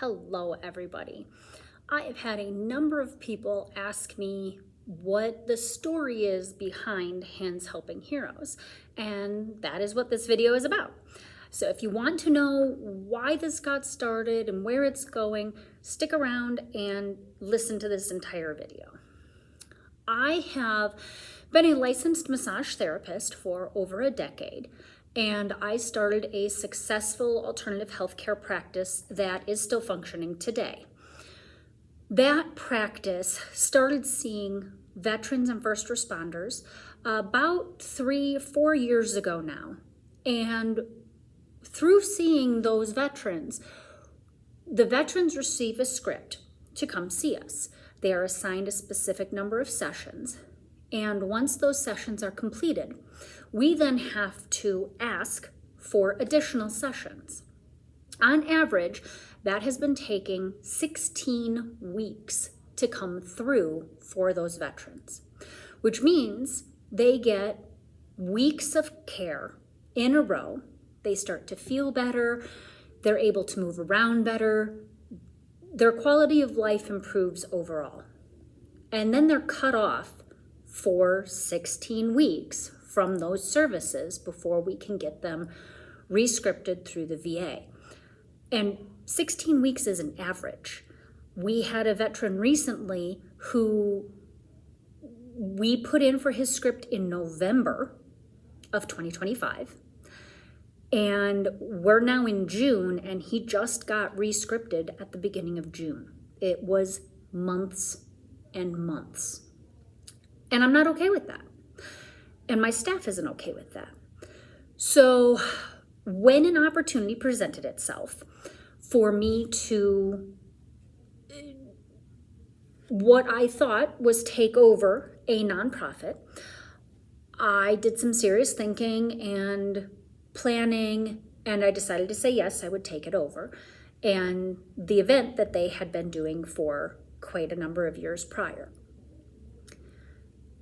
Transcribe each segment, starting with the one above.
Hello, everybody. I have had a number of people ask me what the story is behind Hands Helping Heroes, and that is what this video is about. So if you want to know why this got started and where it's going, stick around and listen to this entire video. I have been a licensed massage therapist for over a decade, and I started a successful alternative healthcare practice that is still functioning today. That practice started seeing veterans and first responders about 3-4 years ago now. And through seeing those veterans, the veterans receive a script to come see us. They are assigned a specific number of sessions. And once those sessions are completed, we then have to ask for additional sessions. On average, that has been taking 16 weeks to come through for those veterans, which means they get weeks of care in a row. They start to feel better. They're able to move around better. Their quality of life improves overall. And then they're cut off for 16 weeks from those services before we can get them re-scripted through the VA. And 16 weeks is an average. We had a veteran recently who we put in for his script in November of 2025. And we're now in June, and he just got re-scripted at the beginning of June. It was months and months. And I'm not okay with that. And my staff isn't okay with that. So when an opportunity presented itself for me to, what I thought was take over a nonprofit, I did some serious thinking and planning, and I decided to say yes, I would take it over. And the event that they had been doing for quite a number of years prior,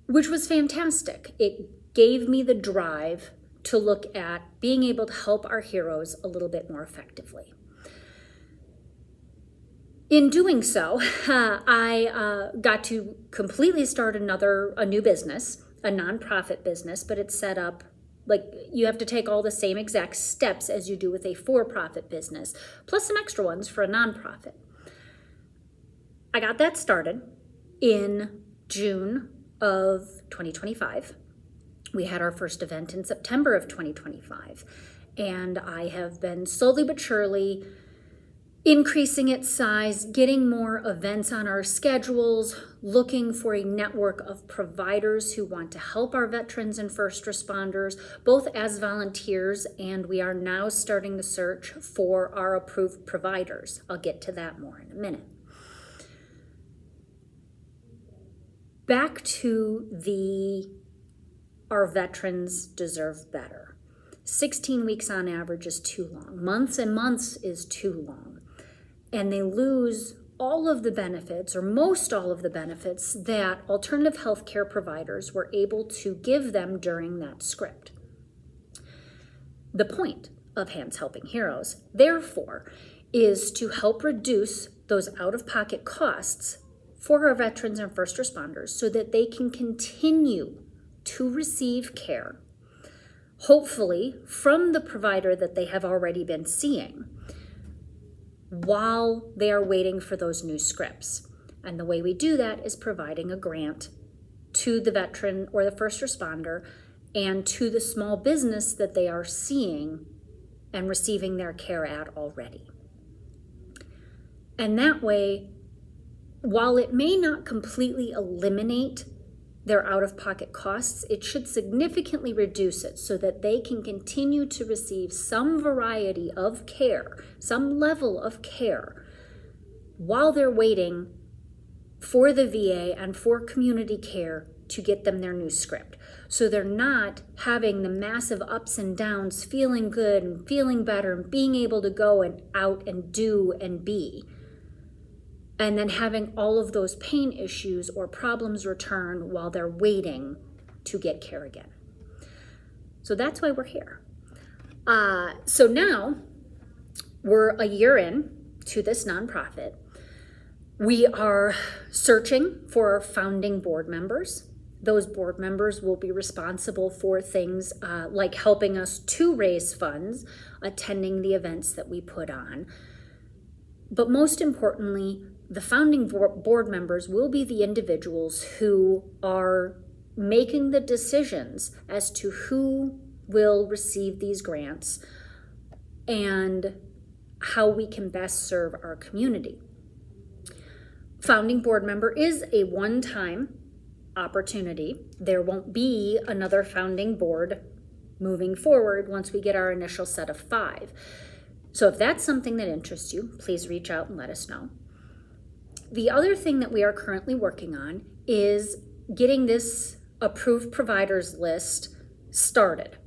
which was fantastic. It gave me the drive to look at being able to help our heroes a little bit more effectively. In doing so, I got to completely start a new business, a nonprofit business, but it's set up like you have to take all the same exact steps as you do with a for-profit business, plus some extra ones for a nonprofit. I got that started in June of 2025. We had our first event in September of 2025, and I have been slowly but surely increasing its size, getting more events on our schedules, looking for a network of providers who want to help our veterans and first responders, both as volunteers, and we are now starting the search for our approved providers. I'll get to that more in a minute. Back to our veterans deserve better. 16 weeks on average is too long. Months and months is too long. And they lose all of the benefits, or most all of the benefits, that alternative healthcare providers were able to give them during that script. The point of Hands Helping Heroes, therefore, is to help reduce those out-of-pocket costs for our veterans and first responders so that they can continue to receive care, hopefully from the provider that they have already been seeing, while they are waiting for those new scripts. And the way we do that is providing a grant to the veteran or the first responder and to the small business that they are seeing and receiving their care at already. And that way, while it may not completely eliminate their out-of-pocket costs, it should significantly reduce it so that they can continue to receive some variety of care, some level of care, while they're waiting for the VA and for community care to get them their new script. So they're not having the massive ups and downs, feeling good and feeling better and being able to go and out and do and be, and then having all of those pain issues or problems return while they're waiting to get care again. So that's why we're here. So now we're a year in to this nonprofit. We are searching for our founding board members. Those board members will be responsible for things like helping us to raise funds, attending the events that we put on. But most importantly, the founding board members will be the individuals who are making the decisions as to who will receive these grants and how we can best serve our community. Founding board member is a one-time opportunity. There won't be another founding board moving forward once we get our initial set of 5. So if that's something that interests you, please reach out and let us know. The other thing that we are currently working on is getting this approved providers list started.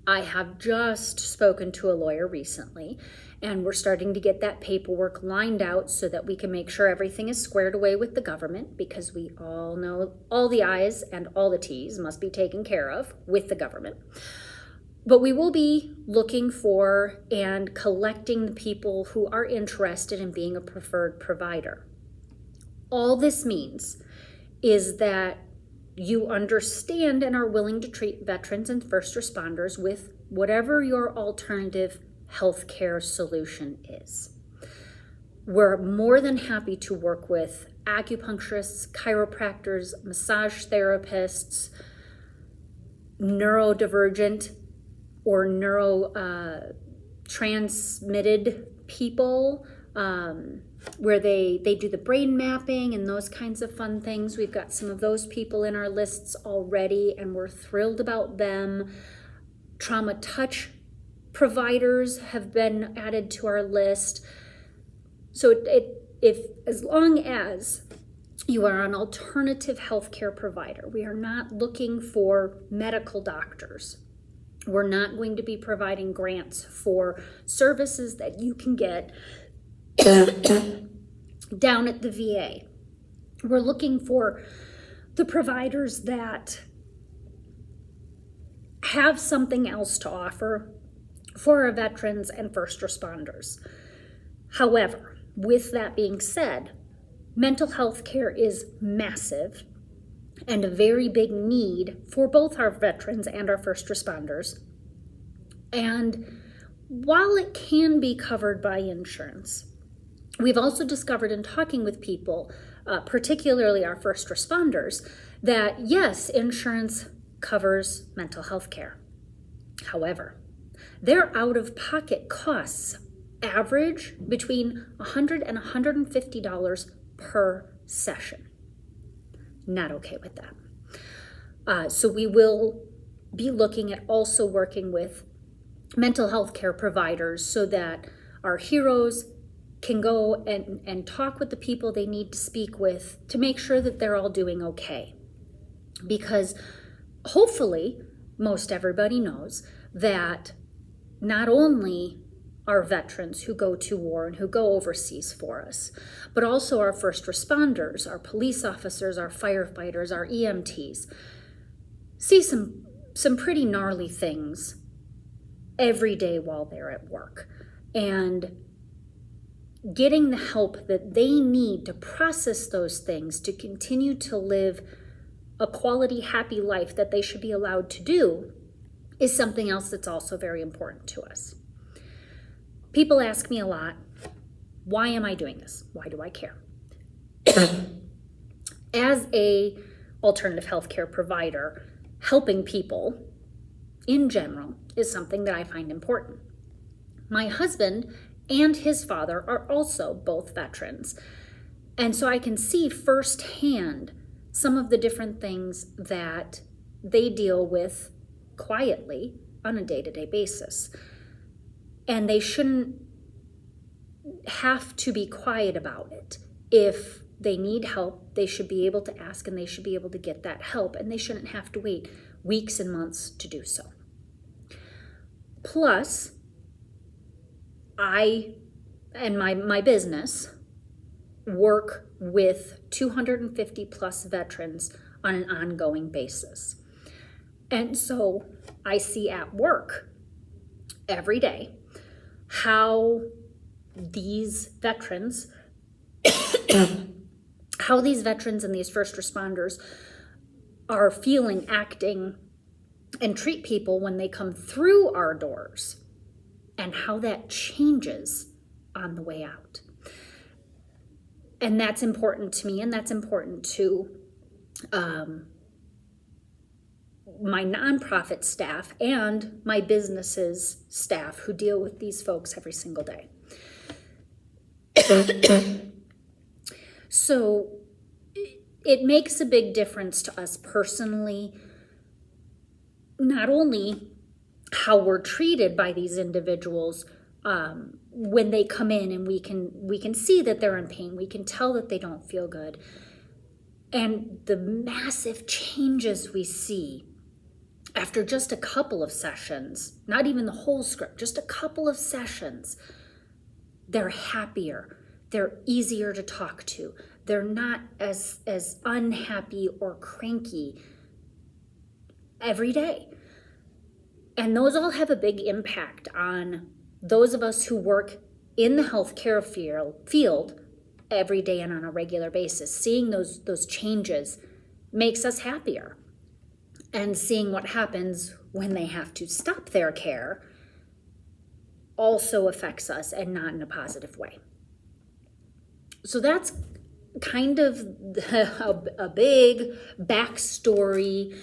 I have just spoken to a lawyer recently, and we're starting to get that paperwork lined out so that we can make sure everything is squared away with the government, because we all know all the I's and all the T's must be taken care of with the government. But we will be looking for and collecting the people who are interested in being a preferred provider. All this means is that you understand and are willing to treat veterans and first responders with whatever your alternative healthcare solution is. We're more than happy to work with acupuncturists, chiropractors, massage therapists, neurodivergent or neurotransmitted people, where they do the brain mapping and those kinds of fun things. We've got some of those people in our lists already, and we're thrilled about them. Trauma touch providers have been added to our list. So if as long as you are an alternative healthcare provider, we are not looking for medical doctors. We're not going to be providing grants for services that you can get down at the VA. We're looking for the providers that have something else to offer for our veterans and first responders. However, with that being said, mental health care is massive and a very big need for both our veterans and our first responders. And while it can be covered by insurance, we've also discovered in talking with people, particularly our first responders, that yes, insurance covers mental health care. However, their out-of-pocket costs average between $100 and $150 per session. Not okay with that. So we will be looking at also working with mental health care providers so that our heroes can go and talk with the people they need to speak with to make sure that they're all doing okay. Because hopefully most everybody knows that not only our veterans who go to war and who go overseas for us, but also our first responders, our police officers, our firefighters, our EMTs, see some pretty gnarly things every day while they're at work. And getting the help that they need to process those things, to continue to live a quality, happy life that they should be allowed to do, is something else that's also very important to us. People ask me a lot, why am I doing this? Why do I care? As a alternative healthcare provider, helping people in general is something that I find important. My husband and his father are also both veterans. And so I can see firsthand some of the different things that they deal with quietly on a day-to-day basis. And they shouldn't have to be quiet about it. If they need help, they should be able to ask and they should be able to get that help, and they shouldn't have to wait weeks and months to do so. Plus, I and my business work with 250 plus veterans on an ongoing basis. And so I see at work every day how these veterans, how these veterans and these first responders are feeling, acting, and treat people when they come through our doors, and how that changes on the way out. And that's important to me, and that's important to my nonprofit staff and my business's staff who deal with these folks every single day. So it makes a big difference to us personally, not only how we're treated by these individuals when they come in, and we can see that they're in pain, we can tell that they don't feel good, and the massive changes we see after just a couple of sessions, not even the whole script, just a couple of sessions. They're happier, they're easier to talk to, they're not as unhappy or cranky every day. And those all have a big impact on those of us who work in the healthcare field every day and on a regular basis. Seeing those changes makes us happier. And seeing what happens when they have to stop their care also affects us, and not in a positive way. So that's kind of a big backstory.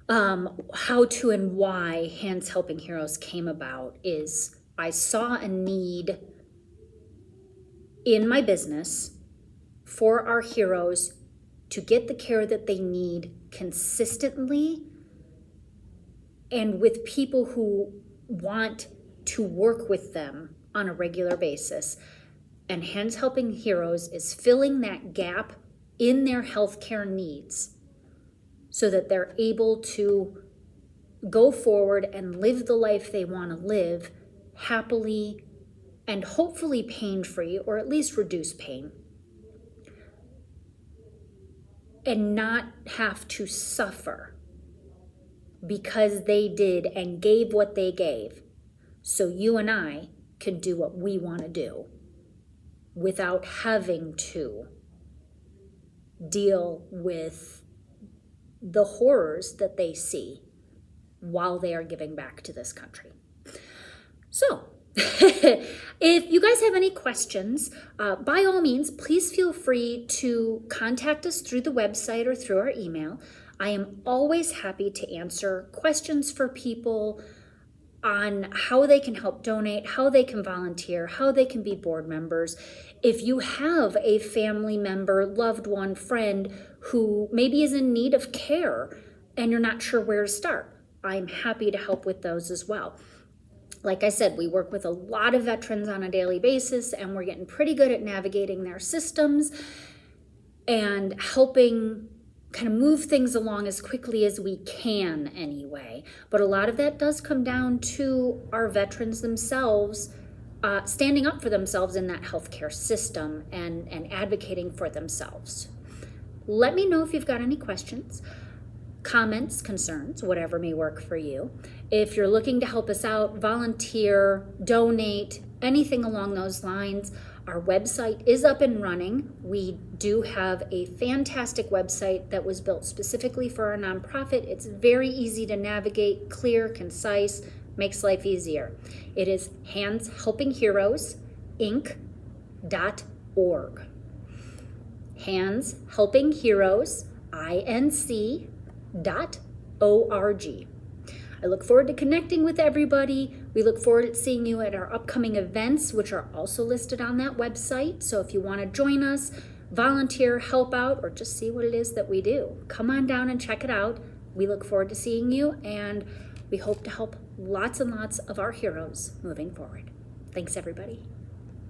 How to and why Hands Helping Heroes came about is I saw a need in my business for our heroes to get the care that they need consistently, and with people who want to work with them on a regular basis. And Hands Helping Heroes is filling that gap in their healthcare needs so that they're able to go forward and live the life they want to live happily and hopefully pain-free, or at least reduce pain, and not have to suffer because they did and gave what they gave, so you and I can do what we want to do without having to deal with the horrors that they see while they are giving back to this country. So, if you guys have any questions, by all means, please feel free to contact us through the website or through our email. I am always happy to answer questions for people on how they can help donate, how they can volunteer, how they can be board members. If you have a family member, loved one, friend who maybe is in need of care and you're not sure where to start, I'm happy to help with those as well. Like I said, we work with a lot of veterans on a daily basis, and we're getting pretty good at navigating their systems and helping kind of move things along as quickly as we can anyway. But a lot of that does come down to our veterans themselves standing up for themselves in that healthcare system and advocating for themselves. Let me know if you've got any questions, comments, concerns, whatever may work for you. If you're looking to help us out, volunteer, donate, anything along those lines, our website is up and running. We do have a fantastic website that was built specifically for our nonprofit. It's very easy to navigate, clear, concise, makes life easier. It is handshelpingheroesinc.org. Hands Helping Heroes, inc.org. I look forward to connecting with everybody. We look forward to seeing you at our upcoming events, which are also listed on that website. So if you want to join us, volunteer, help out, or just see what it is that we do, come on down and check it out. We look forward to seeing you, and we hope to help lots and lots of our heroes moving forward. Thanks, everybody.